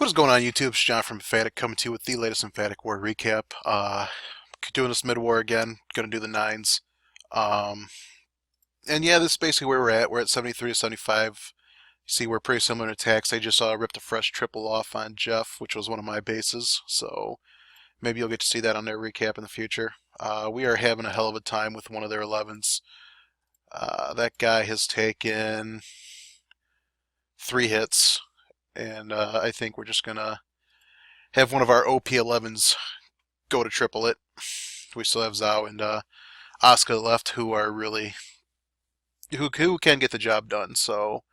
What is going on, YouTube? It's John from Emphatic coming to you with the latest Emphatic War recap. Doing this mid-war again. Gonna do the 9s. Um, and yeah, this is basically where we're at. We're at 73 to 75. You see, we're pretty similar in attacks. I just ripped a fresh triple off on Jeff, which was one of my bases. So maybe you'll get to see that on their recap in the future. We are having a hell of a time with one of their 11s. That guy has taken 3 hits, and I think we're just gonna have one of our OP11s go to triple it. We still have Zhao and Asuka left, who are really who can get the job done. So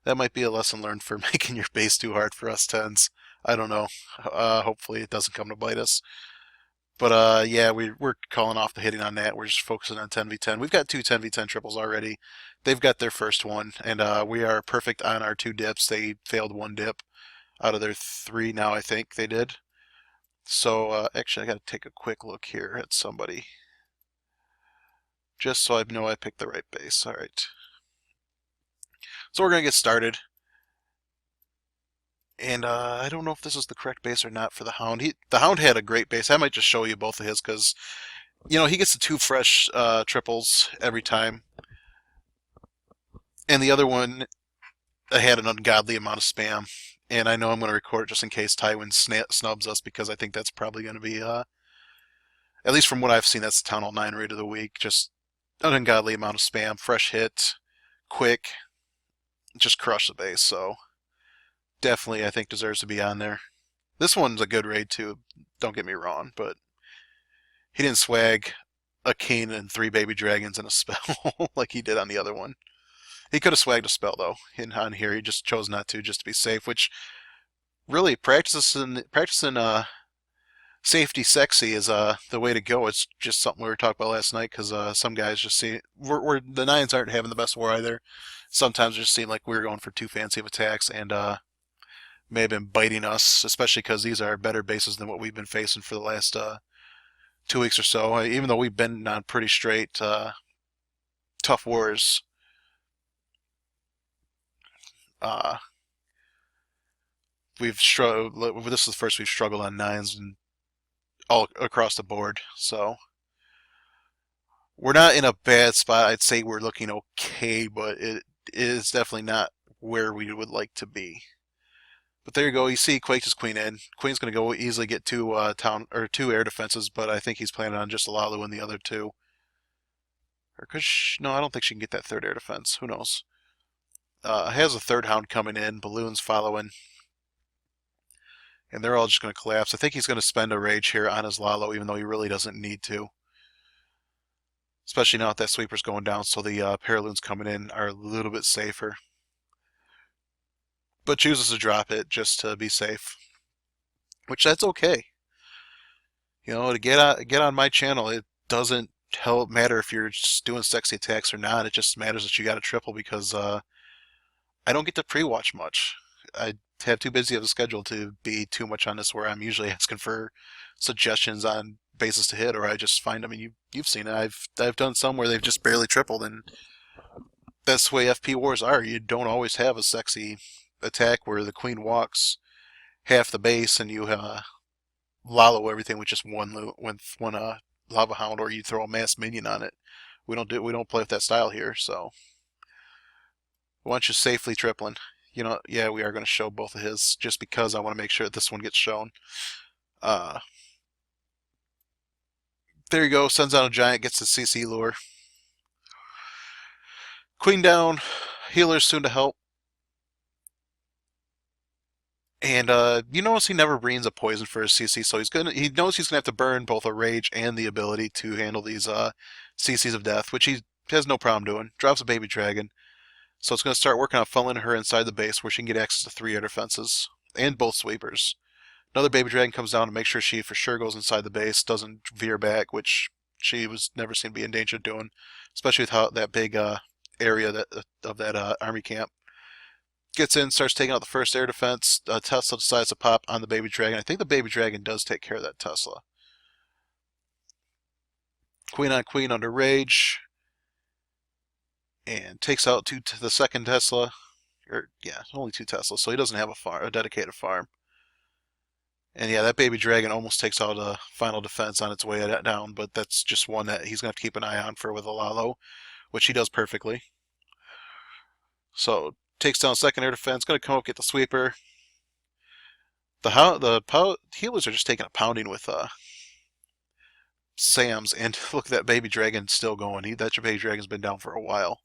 that might be a lesson learned for making your base too hard for us 10s. I don't know. Hopefully it doesn't come to bite us. But yeah, we're calling off the hitting on that. We're just focusing on 10v10. We've got 2 10v10 triples already. They've got their first one, and we are perfect on our 2 dips. They failed 1 dip out of their 3 now, I think they did. So actually, I got to take a quick look here at somebody, just so I know I picked the right base. All right. So we're gonna get started, and I don't know if this is the correct base or not for the Hound. The Hound had a great base. I might just show you both of his because he gets the 2 fresh triples every time, and the other one had an ungodly amount of spam. And I know I'm going to record it just in case Tywin snubs us, because I think that's probably going to be, at least from what I've seen, that's the Town Hall 9 raid of the week. Just an ungodly amount of spam, fresh hit, quick, just crush the base. So definitely, I think, deserves to be on there. This one's a good raid too, don't get me wrong, but he didn't swag a king and 3 baby dragons in a spell like he did on the other one. He could have swagged a spell though. On here, he just chose not to, just to be safe. Which really, practicing safety sexy is the way to go. It's just something we were talking about last night, because some guys just see the 9s aren't having the best war either. Sometimes it just seemed like we were going for too fancy of attacks, and may have been biting us, especially because these are better bases than what we've been facing for the last 2 weeks or so. Even though we've been on pretty straight tough wars. Uh, we've struggled. This is the first we've struggled on 9s and all across the board. So we're not in a bad spot. I'd say we're looking okay, but it is definitely not where we would like to be. But there you go. You see, Quake is queen in. Queen's going to go easily get 2 2 air defenses, but I think he's planning on just Lalu and the other 2. Or no, I don't think she can get that 3rd air defense. Who knows? Has a 3rd Hound coming in. Balloons following. And they're all just going to collapse. I think he's going to spend a rage here on his Lalo, even though he really doesn't need to. Especially now that sweeper's going down, so the Paraloons coming in are a little bit safer. But chooses to drop it just to be safe. Which, that's okay. To get on my channel, it doesn't matter if you're just doing sexy attacks or not. It just matters that you got a triple, because I don't get to pre-watch much. I have too busy of a schedule to be too much on this, where I'm usually asking for suggestions on bases to hit, or I just find, you've seen it. I've done some where they've just barely tripled, and that's the way FP wars are. You don't always have a sexy attack where the queen walks half the base and you Lalo everything with just one lava hound, or you throw a mass minion on it. We don't play with that style here, so we want you safely tripling. Yeah, we are going to show both of his, just because I want to make sure that this one gets shown. There you go. Sends out a giant, gets the CC lure. Queen down. Healers soon to help. And you notice he never brings a poison for his CC, so he knows he's gonna have to burn both a rage and the ability to handle these CCs of death, which he has no problem doing. Drops a baby dragon, so it's gonna start working on funneling her inside the base, where she can get access to 3 air defenses and both sweepers. Another baby dragon comes down to make sure she for sure goes inside the base, doesn't veer back, which she was never seen to be in danger of doing, especially with how that big area of that army camp. Gets in, starts taking out the first air defense. Tesla decides to pop on the baby dragon. I think the baby dragon does take care of that Tesla. Queen on queen under rage. And takes out the second Tesla. Yeah, only 2 Teslas, so he doesn't have a dedicated farm. And yeah, that baby dragon almost takes out a final defense on its way down, but that's just one that he's going to have to keep an eye on for with a Lalo, which he does perfectly. So takes down second air defense, going to come up get the sweeper. The healers are just taking a pounding with Sam's, and look at that baby dragon still going. That baby dragon's been down for a while.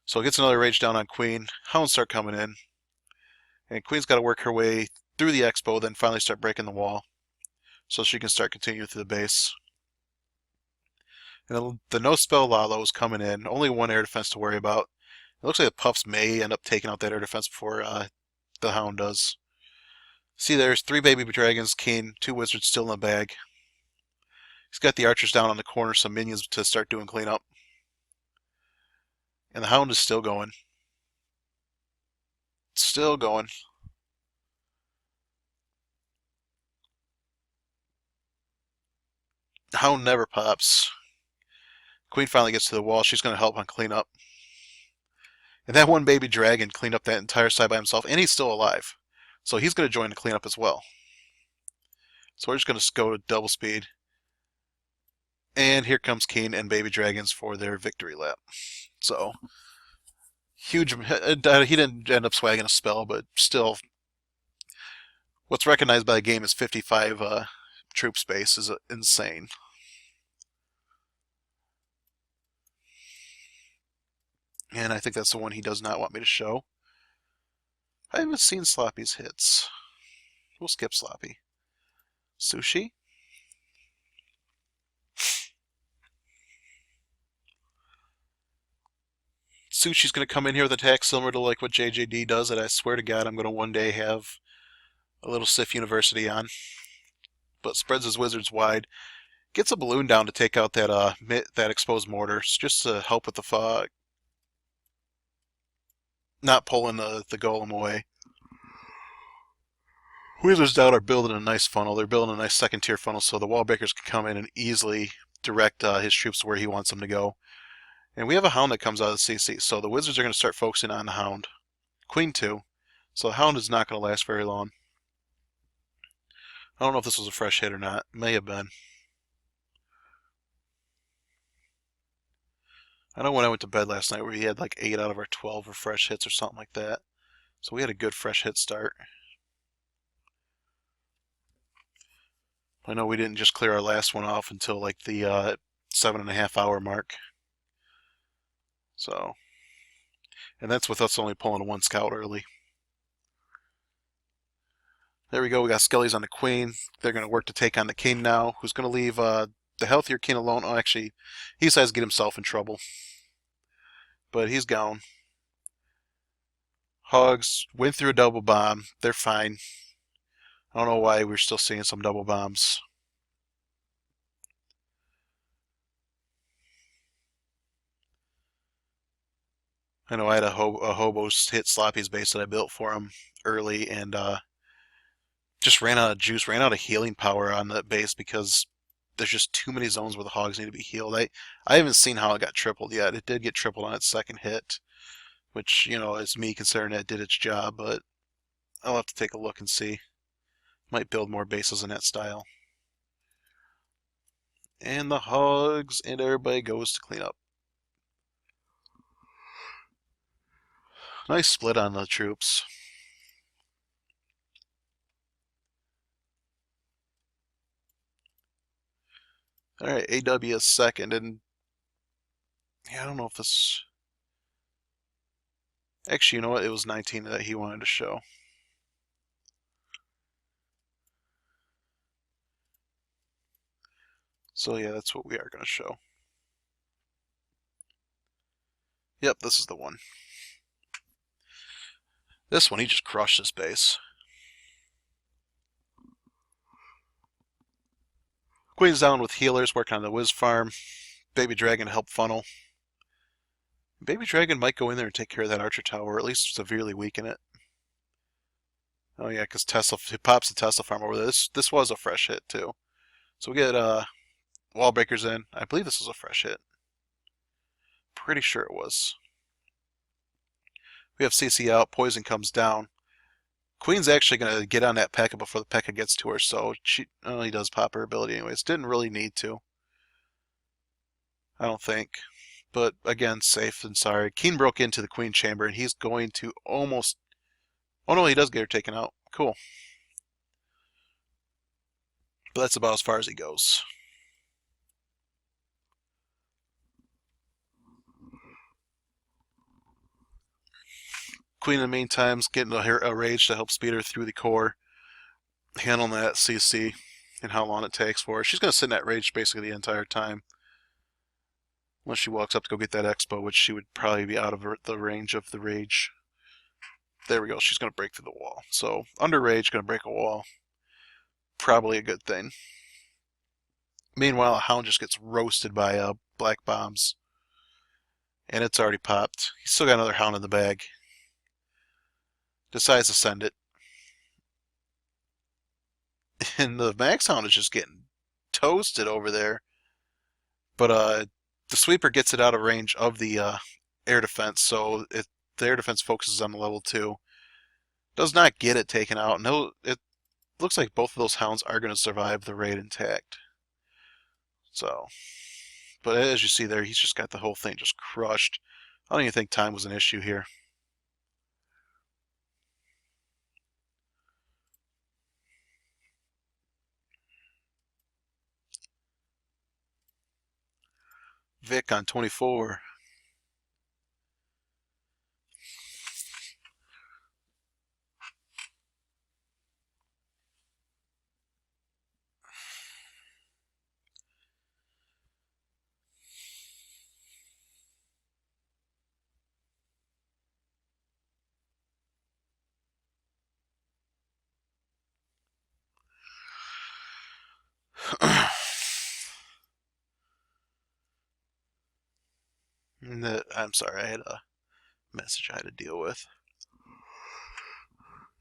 So it gets another rage down on Queen. Hounds start coming in, and Queen's got to work her way through the expo, then finally start breaking the wall, so she can start continuing through the base. And the no spell Lalo is coming in. Only one air defense to worry about. It looks like the Puffs may end up taking out that air defense before the Hound does. See, there's 3 baby dragons, King, 2 wizards still in the bag. He's got the archers down on the corner, some minions to start doing cleanup. And the Hound is still going. Still going. The Hound never pops. Queen finally gets to the wall. She's going to help on cleanup. And that one baby dragon cleaned up that entire side by himself, and he's still alive. So he's going to join the cleanup as well. So we're just going to go to double speed. And here comes King and baby dragons for their victory lap. So huge. He didn't end up swagging a spell, but still, what's recognized by the game as 55 troop space is insane. And I think that's the one he does not want me to show. I haven't seen Sloppy's hits. We'll skip Sloppy. Sushi? Sushi's going to come in here with an attack similar to like what JJD does that I swear to God I'm going to one day have a little Sith University on. But spreads his wizards wide. Gets a balloon down to take out that exposed mortar, just to help with the fog. Not pulling the golem away. Wizards down are building a nice funnel. They're building a nice second tier funnel so the wall breakers can come in and easily direct his troops where he wants them to go. And we have a Hound that comes out of the CC, so the Wizards are going to start focusing on the Hound. Queen 2. So the Hound is not going to last very long. I don't know if this was a fresh hit or not. May have been. I know when I went to bed last night we had like 8 out of our 12 were fresh hits or something like that. So we had a good fresh hit start. I know we didn't just clear our last one off until like the 7.5 hour mark. So, and that's with us only pulling 1 scout early. There we go. We got Skellies on the Queen. They're going to work to take on the King now, who's going to leave the healthier King alone. Oh, actually, he decides to get himself in trouble. But he's gone. Hogs went through a double bomb. They're fine. I don't know why we're still seeing some double bombs. I know I had a hobo hit Sloppy's base that I built for him early and just ran out of juice, ran out of healing power on that base because there's just too many zones where the hogs need to be healed. I haven't seen how it got tripled yet. It did get tripled on its second hit, which, you know, is me considering it did its job, but I'll have to take a look and see. Might build more bases in that style. And the hogs and everybody goes to clean up. Nice split on the troops. Alright, AW is second, and yeah, I don't know if this... Actually, you know what? It was 19 that he wanted to show. So yeah, that's what we are going to show. Yep, this is the one. This one, he just crushed his base. Queen's down with healers, working on the Wiz farm. Baby Dragon help funnel. Baby Dragon might go in there and take care of that Archer Tower, or at least severely weaken it. Oh yeah, because Tesla, he pops the Tesla farm over there. This was a fresh hit too. So we get wall breakers in. I believe this was a fresh hit. Pretty sure it was. We have CC out. Poison comes down. Queen's actually going to get on that P.E.K.K.A before the P.E.K.K.A gets to her, so he does pop her ability anyways. Didn't really need to, I don't think. But again, safe and sorry. Keen broke into the Queen chamber, and he's going to almost... Oh no, he does get her taken out. Cool. But that's about as far as he goes. Queen, in the meantime, is getting a rage to help speed her through the core, handling that CC and how long it takes for her. She's going to sit in that rage basically the entire time. Unless she walks up to go get that expo, which she would probably be out of the range of the rage. There we go. She's going to break through the wall. So, under rage, going to break a wall. Probably a good thing. Meanwhile, a Hound just gets roasted by black bombs. And it's already popped. He's still got another Hound in the bag. Decides to send it. And the Max Hound is just getting toasted over there. But the Sweeper gets it out of range of the air defense, so the air defense focuses on the level 2. Does not get it taken out. No, it looks like both of those Hounds are going to survive the raid intact. So, but as you see there, he's just got the whole thing just crushed. I don't even think time was an issue here. Vic on 24. I'm sorry, I had a message I had to deal with.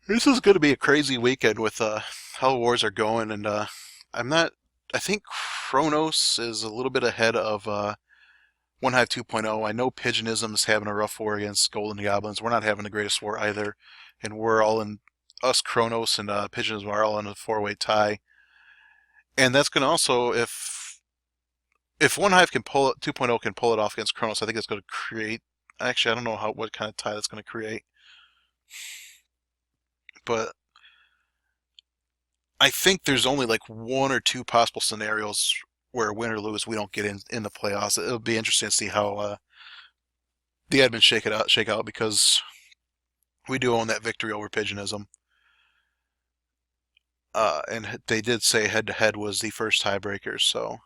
This is going to be a crazy weekend with how wars are going, and I'm not. I think Kronos is a little bit ahead of One Hive 2.0. I know Pigeonism is having a rough war against Golden Goblins. We're not having the greatest war either, and we're all in. Us Kronos and Pigeonism are all in a four-way tie, and that's going to also if One Hive can pull it, 2.0 can pull it off against Kronos, I think it's going to create. Actually, I don't know what kind of tie that's going to create, but I think there's only like one or two possible scenarios where win or lose we don't get in the playoffs. It'll be interesting to see how the admins shake out because we do own that victory over Pigeonism. And they did say head to head was the first tiebreaker, so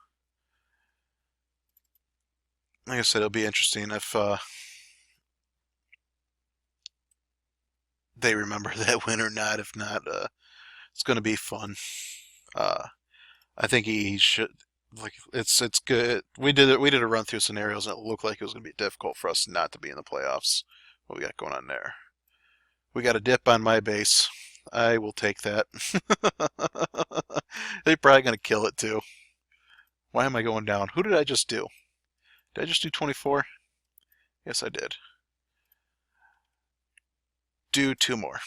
like I said, it'll be interesting if they remember that win or not. If not, it's going to be fun. I think he should. Like it's good. We did a run through scenarios and it looked like it was going to be difficult for us not to be in the playoffs. What we got going on there? We got a dip on my base. I will take that. They're probably going to kill it too. Why am I going down? Who did I just do? Did I just do 24? Yes, I did. Do 2 more.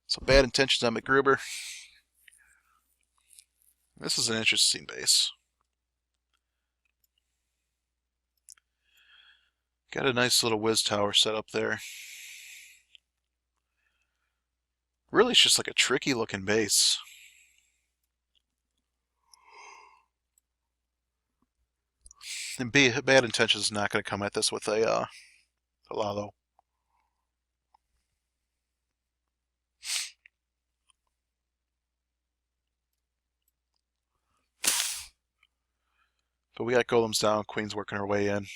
So bad intentions on McGruber. This is an interesting base. Got a nice little whiz tower set up there. Really, it's just like a tricky looking base. And bad intentions is not going to come at this with a Lalo. But we got golems down, queen's working her way in. A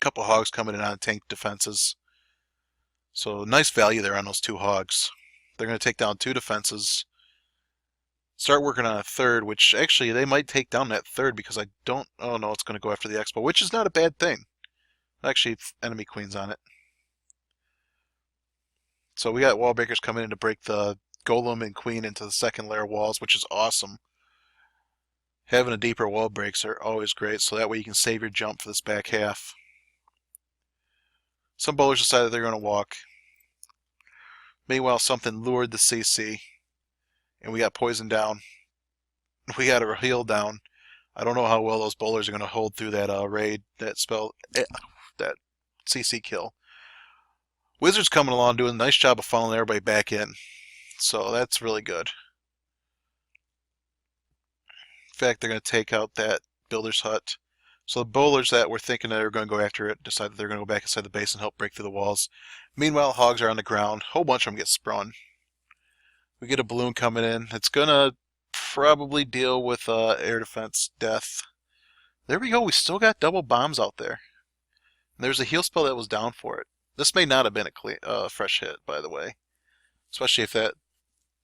couple hogs coming in on tank defenses. So nice value there on those 2 hogs. They're going to take down 2 defenses. Start working on a third, which actually they might take down that third because I don't. Oh no, it's going to go after the expo, which is not a bad thing. Actually, enemy queen's on it. So we got wall breakers coming in to break the golem and queen into the second layer walls, which is awesome. Having a deeper wall breaks are always great, so that way you can save your jump for this back half. Some bowlers decided they're going to walk. Meanwhile, something lured the CC, and we got poisoned down. We got our heal down. I don't know how well those bowlers are going to hold through that raid, that that CC kill. Wizards coming along doing a nice job of funneling everybody back in, so that's really good. In fact, they're going to take out that builder's hut. So the bowlers that were thinking they were going to go after it decide that they're going to go back inside the base and help break through the walls. Meanwhile, hogs are on the ground. A whole bunch of them get sprung. We get a balloon coming in. It's going to probably deal with air defense death. There we go. We still got double bombs out there. And there's a heal spell that was down for it. This may not have been a clean, fresh hit, by the way. Especially if that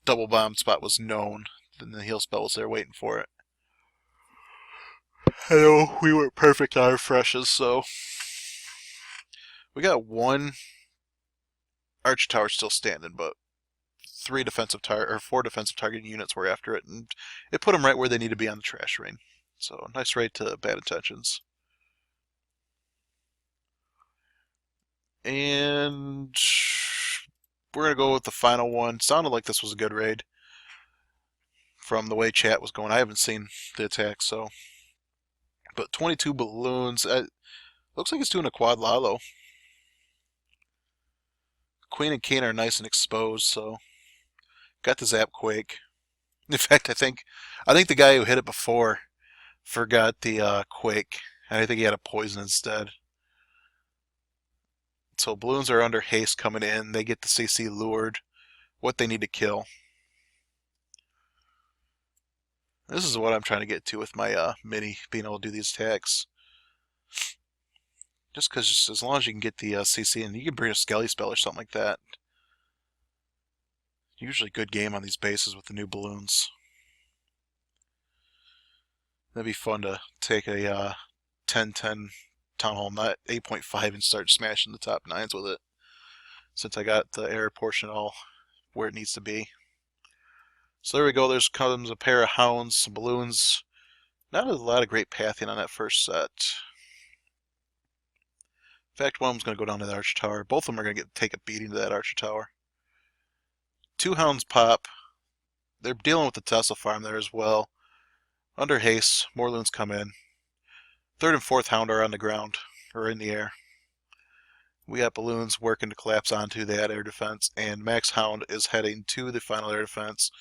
double bomb spot was known. Then the heal spell was there waiting for it. I know we weren't perfect on our freshes, so we got one arch tower still standing, but four defensive targeting units were after it, and it put them right where they need to be on the trash rain. So nice raid to bad intentions. And we're gonna go with the final one. Sounded like this was a good raid from the way chat was going. I haven't seen the attack, so. But 22 balloons. Looks like it's doing a quad Lalo. Queen and King are nice and exposed, so got the Zap Quake. In fact, I think the guy who hit it before forgot the Quake, and I think he had a poison instead. So balloons are under haste coming in. They get the CC lured. What they need to kill. This is what I'm trying to get to with my mini being able to do these attacks. Just because as long as you can get the CC and you can bring a Skelly spell or something like that. Usually good game on these bases with the new balloons. That'd be fun to take a 10-10 Town Hall 8.5 and start smashing the top 9s with it. Since I got the air portion all where it needs to be. So there we go. There's comes a pair of hounds, some balloons. Not a lot of great pathing on that first set. In fact, one of them's going to go down to the Archer Tower. Both of them are going to take a beating to that Archer Tower. 2 hounds pop. They're dealing with the Tesla farm there as well. Under haste, more loons come in. 3rd and 4th hound are on the ground, or in the air. We got balloons working to collapse onto that air defense, and Max Hound is heading to the final air defense.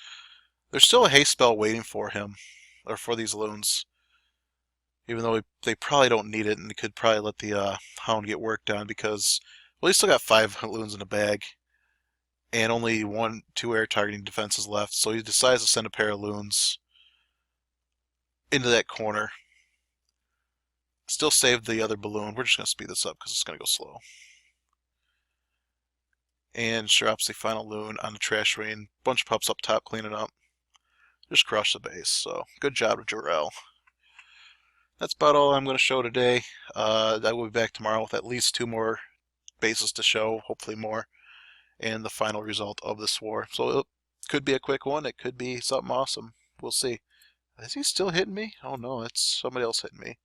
There's still a haste spell waiting for him, or for these loons. Even though they probably don't need it, and they could probably let the Hound get work done because, well, he's still got 5 loons in the bag, and only 2 air targeting defenses left. So he decides to send a pair of loons into that corner. Still saved the other balloon. We're just going to speed this up because it's going to go slow. And drops the final loon on the trash rain. Bunch of pups up top cleaning up. Just crush the base. So good job to Jarrell. That's about all I'm going to show today. I will be back tomorrow with at least 2 more bases to show, hopefully more, and the final result of this war. So it could be a quick one. It could be something awesome. We'll see. Is he still hitting me? Oh no, it's somebody else hitting me.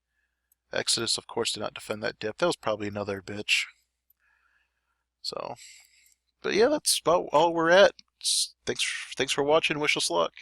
Exodus, of course, did not defend that dip. That was probably another bitch. So, but yeah, that's about all we're at. Thanks for watching. Wish us luck.